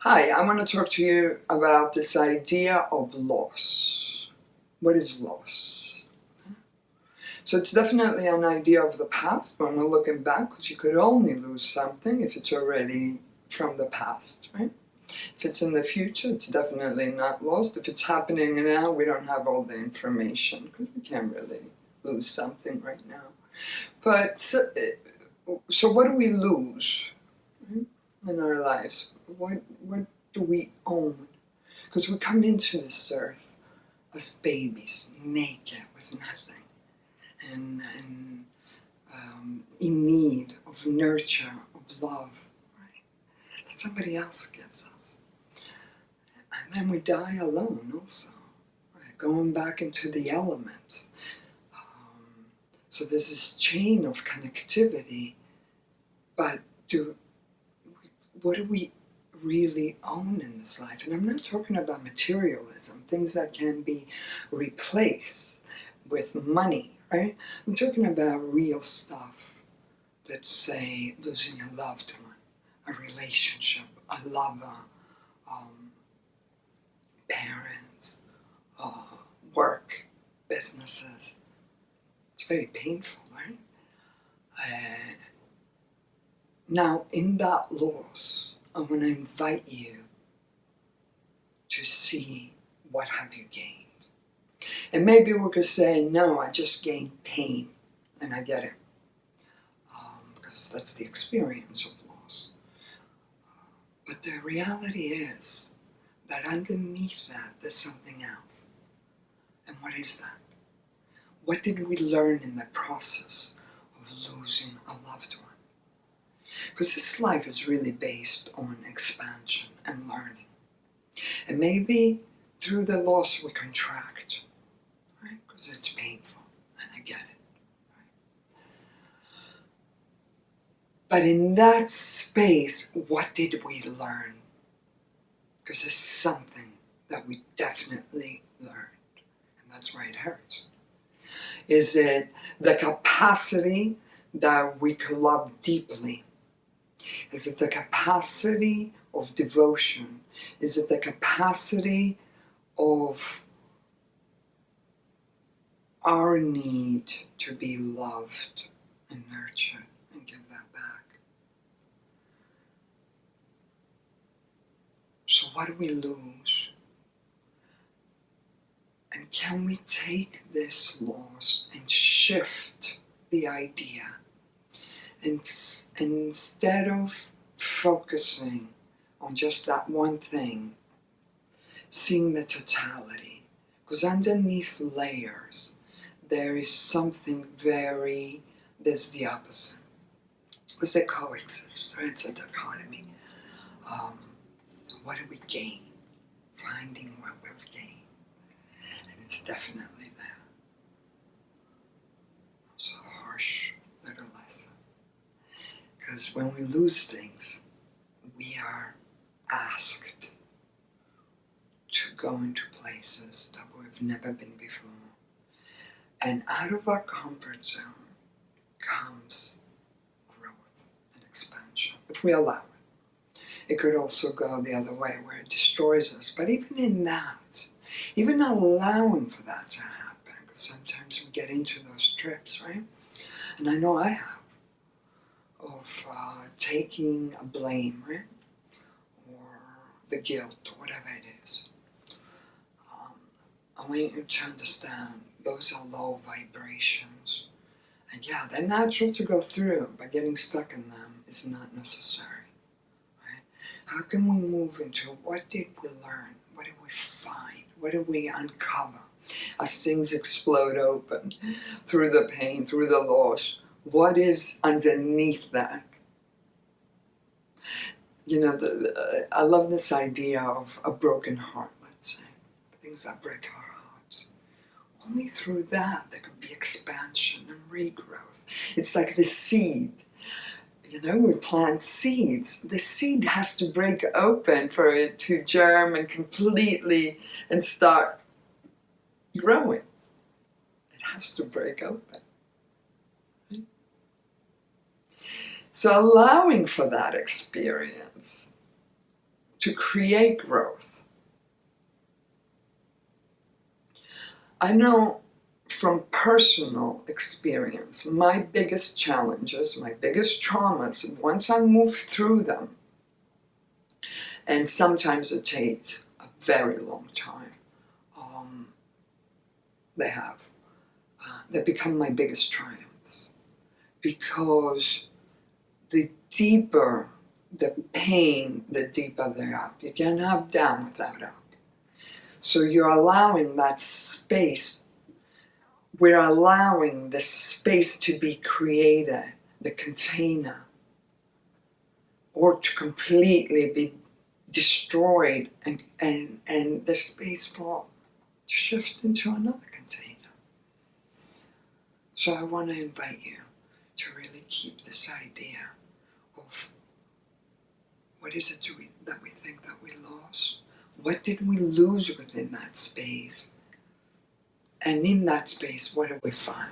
Hi, I want to talk to you about this idea of loss. What is loss? So it's definitely an idea of the past when we're looking back, because you could only lose something if it's already from the past, right? If it's in the future, it's definitely not lost. If it's happening now, we don't have all the information, because we can't really lose something right now. But so what do we lose, right, in our lives? What do we own? Because we come into this earth as babies, naked, with nothing, and in need of nurture, of love, right? That somebody else gives us. And then we die alone also, right? Going back into the elements. So there's this chain of connectivity, but what do we really own in this life? And I'm not talking about materialism, things that can be replaced with money, right? I'm talking about real stuff. Let's say losing a loved one, a relationship, a lover, parents, work, businesses. It's very painful, right? Now, in that loss, I want to invite you to see what have you gained. And maybe we could say, no, I just gained pain, and I get it, because that's the experience of loss. But the reality is that underneath that, there's something else. And what is that? What did we learn in the process of losing a loved one? Because this life is really based on expansion and learning. And maybe through the loss we contract, right? Because it's painful, and I get it. Right? But in that space, what did we learn? Because there's something that we definitely learned, and that's why it hurts. Is it the capacity that we can love deeply? Is it the capacity of devotion? Is it the capacity of our need to be loved and nurtured and give that back? So what do we lose? And can we take this loss and shift the idea? And instead of focusing on just that one thing, seeing the totality. Because underneath layers, there is something there's the opposite. Because they coexist, right? It's a dichotomy. What do we gain? Finding what we've gained. And it's definitely there. It's a harsh little lesson. Because when we lose things, we are asked to go into places that we've never been before. And out of our comfort zone comes growth and expansion, if we allow it. It could also go the other way, where it destroys us. But even in that, even allowing for that to happen, because sometimes we get into those trips, right? And I know I have, of taking a blame, right? Or the guilt, or whatever it is. I want you to understand those are low vibrations. And yeah, they're natural to go through, but getting stuck in them is not necessary. Right? How can we move into what did we learn? What did we find? What did we uncover? As things explode open through the pain, through the loss, what is underneath that? You know, I love this idea of a broken heart, let's say. Things that break our hearts. Only through that there can be expansion and regrowth. It's like the seed. You know, we plant seeds. The seed has to break open for it to germ and completely and start growing. It has to break open. So allowing for that experience to create growth. I know from personal experience, my biggest challenges, my biggest traumas, once I move through them, and sometimes it takes a very long time, they become my biggest triumphs. Because the deeper the pain, the deeper they're up. You can't have down without up. So you're allowing that space. We're allowing the space to be created, the container, or to completely be destroyed and the space for shift into another container. So I want to invite you to really keep this idea of what is it that we think that we lost? What did we lose within that space? And in that space, what do we find?